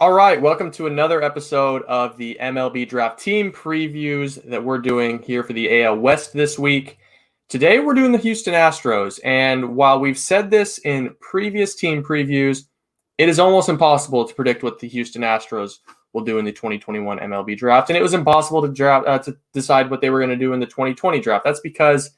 All right, welcome to another episode of the MLB Draft Team Previews that we're doing here for the AL West this week. Today we're doing the Houston Astros, and while we've said this in previous team previews, it is almost impossible to predict what the Houston Astros will do in the 2021 MLB Draft, and it was impossible to decide what they were going to do in the 2020 Draft. That's because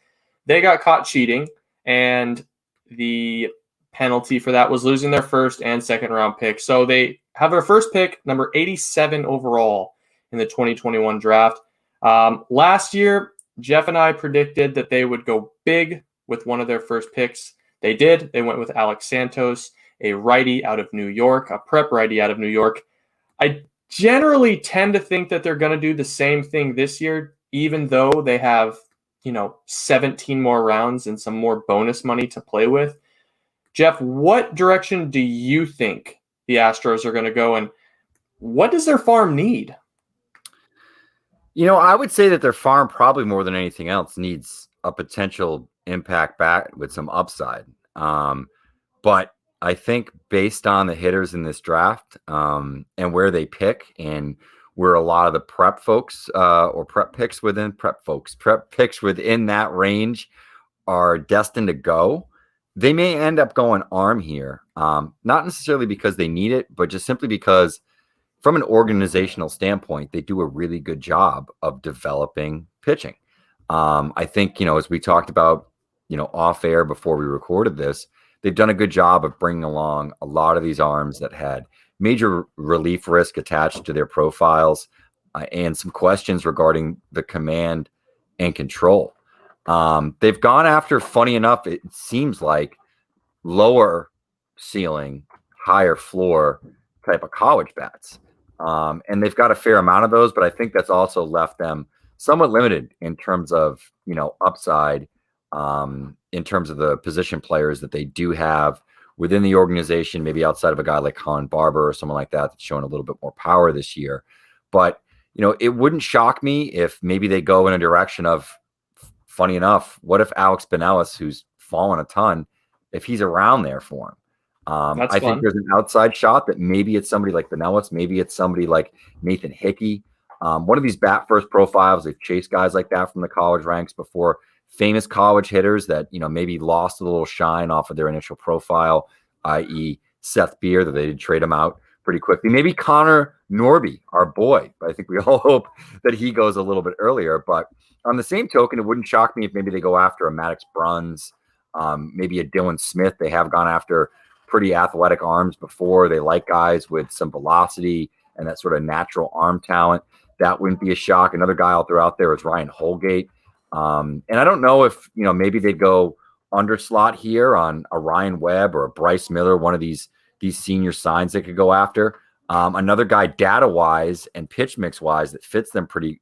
they got caught cheating, and the penalty for that was losing their first and second round pick. So they have their first pick, number 87 overall in the 2021 draft. Last year, Jeff and I predicted that they would go big with one of their first picks. They did. They went with Alex Santos, a righty out of New York, a prep righty out of New York. I generally tend to think that they're going to do the same thing this year, even though they have, 17 more rounds and some more bonus money to play with. Jeff, what direction do you think the Astros are going to go, and what does their farm need? I would say that their farm probably more than anything else needs a potential impact bat with some upside. But I think based on the hitters in this draft and where they pick and where a lot of the prep picks within that range are destined to go, they may end up going arm here. Not necessarily because they need it, but just simply because from an organizational standpoint, they do a really good job of developing pitching. I think, as we talked about, off air before we recorded this, they've done a good job of bringing along a lot of these arms that had major relief risk attached to their profiles and some questions regarding the command and control. They've gone after, funny enough, it seems like lower ceiling, higher floor type of college bats. And they've got a fair amount of those, but I think that's also left them somewhat limited in terms of, upside, in terms of the position players that they do have within the organization, maybe outside of a guy like Colin Barber or someone like that that's showing a little bit more power this year. But, it wouldn't shock me if maybe they go in a direction of, funny enough, what if Alex Binelas, who's fallen a ton, if he's around there for him? I think there's an outside shot that maybe it's somebody like Binelas, maybe it's somebody like Nathan Hickey. One of these bat first profiles, they've chased guys like that from the college ranks before, famous college hitters that, maybe lost a little shine off of their initial profile, i.e. Seth Beer, that they did trade him out pretty quickly. Maybe Connor Norby, our boy. But I think we all hope that he goes a little bit earlier. But on the same token, it wouldn't shock me if maybe they go after a Maddox Bruns, maybe a Dylan Smith. They have gone after pretty athletic arms before. They like guys with some velocity and that sort of natural arm talent. That wouldn't be a shock. Another guy I'll throw out there is Ryan Holgate. And I don't know if, maybe they'd go under slot here on a Ryan Webb or a Bryce Miller, one of these senior signs they could go after. Another guy data-wise and pitch mix-wise that fits them pretty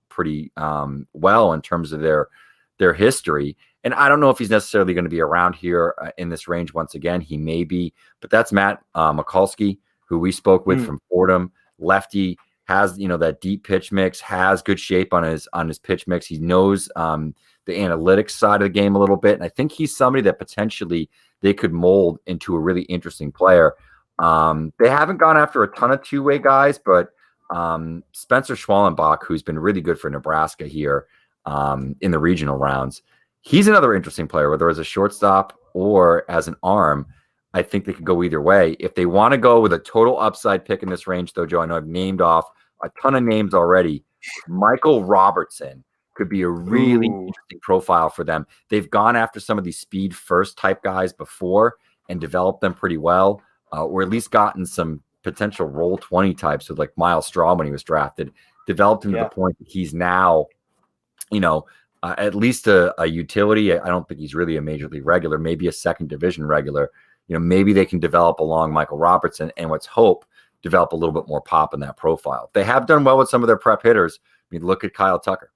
well in terms of their history. And I don't know if he's necessarily going to be around here in this range once again. He may be, but that's Matt Mikulski, who we spoke with from Fordham. Lefty, has that deep pitch mix, has good shape on his pitch mix. He knows the analytics side of the game a little bit, and I think he's somebody that potentially they could mold into a really interesting player. They haven't gone after a ton of two-way guys, but Spencer Schwallenbach, who's been really good for Nebraska here in the regional rounds, he's another interesting player, whether as a shortstop or as an arm. I think they could go either way. If they want to go with a total upside pick in this range, though, Joe, I know I've named off a ton of names already. Michael Robertson could be a really interesting profile for them. They've gone after some of these speed first type guys before and developed them pretty well, or at least gotten some potential roll 20 types with like Miles Straw when he was drafted, developed him to the point that he's now, at least a utility. I don't think he's really a major league regular, maybe a second division regular. Maybe they can develop along Michael Robertson and let's hope develop a little bit more pop in that profile. They have done well with some of their prep hitters. I mean, look at Kyle Tucker.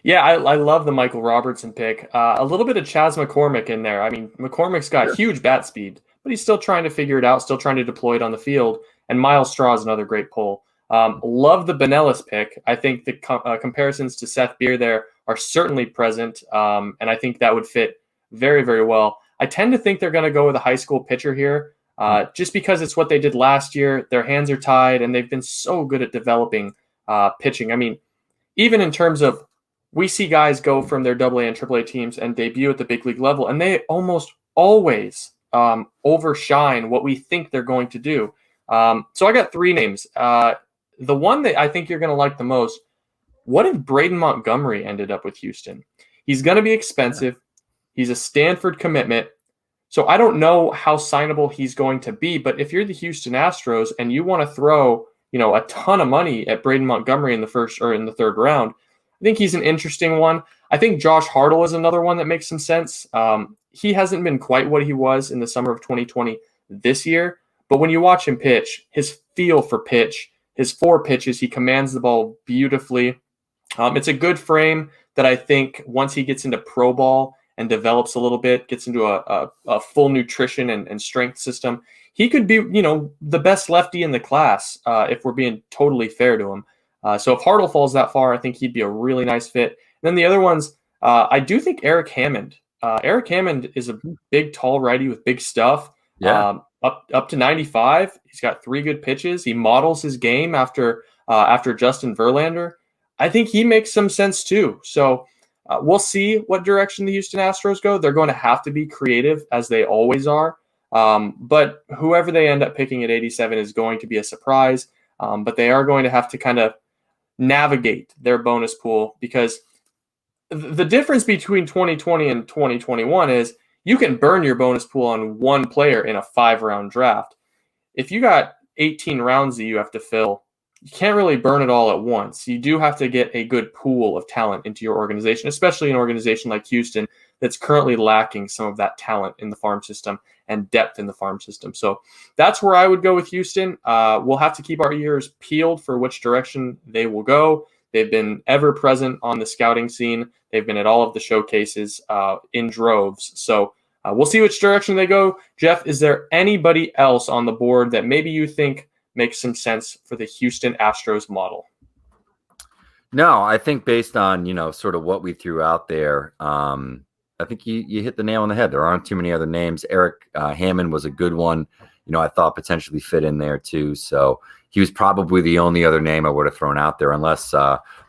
Yeah, I love the Michael Robertson pick. A little bit of Chas McCormick in there. I mean, McCormick's got huge bat speed, but he's still trying to figure it out, still trying to deploy it on the field. And Miles Straw is another great pull. Love the Binelas pick. I think the comparisons to Seth Beer there are certainly present, and I think that would fit very, very well. I tend to think they're going to go with a high school pitcher here. just because it's what they did last year. Their hands are tied, and they've been so good at developing pitching. I mean, even in terms of, we see guys go from their AA and AAA teams and debut at the big league level, and they almost always overshine what we think they're going to do. So I got 3 names. The one that I think you're going to like the most, what if Braden Montgomery ended up with Houston? He's going to be expensive. He's a Stanford commitment. So I don't know how signable he's going to be, but if you're the Houston Astros and you want to throw, a ton of money at Braden Montgomery in the first or in the third round, I think he's an interesting one. I think Josh Hartle is another one that makes some sense. He hasn't been quite what he was in the summer of 2020 this year, but when you watch him pitch, his feel for pitch, his 4 pitches, he commands the ball beautifully. It's a good frame that I think once he gets into pro ball and develops a little bit, gets into a full nutrition and strength system, he could be, the best lefty in the class if we're being totally fair to him. So if Hartle falls that far, I think he'd be a really nice fit. And then the other ones, I do think Eric Hammond. Eric Hammond is a big, tall righty with big stuff. Yeah. Up to 95. He's got 3 good pitches. He models his game after Justin Verlander. I think he makes some sense too. So we'll see what direction the Houston Astros go. They're going to have to be creative, as they always are. But whoever they end up picking at 87 is going to be a surprise. But they are going to have to kind of navigate their bonus pool, because the difference between 2020 and 2021 is you can burn your bonus pool on one player in a 5-round draft. If you got 18 rounds that you have to fill, you can't really burn it all at once. You do have to get a good pool of talent into your organization, especially an organization like Houston that's currently lacking some of that talent in the farm system and depth in the farm system. So that's where I would go with Houston. We'll have to keep our ears peeled for which direction they will go. They've been ever present on the scouting scene. They've been at all of the showcases in droves. So we'll see which direction they go. Jeff, is there anybody else on the board that maybe you think makes some sense for the Houston Astros model? No, I think based on, sort of what we threw out there, I think you hit the nail on the head. There aren't too many other names. Eric Hammond was a good one. I thought potentially fit in there too. So he was probably the only other name I would have thrown out there, unless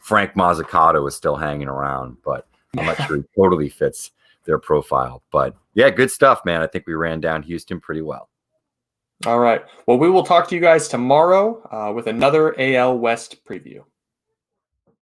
Frank Mazzucato is still hanging around. But I'm not sure he totally fits their profile. But yeah, good stuff, man. I think we ran down Houston pretty well. All right. Well, we will talk to you guys tomorrow with another AL West preview.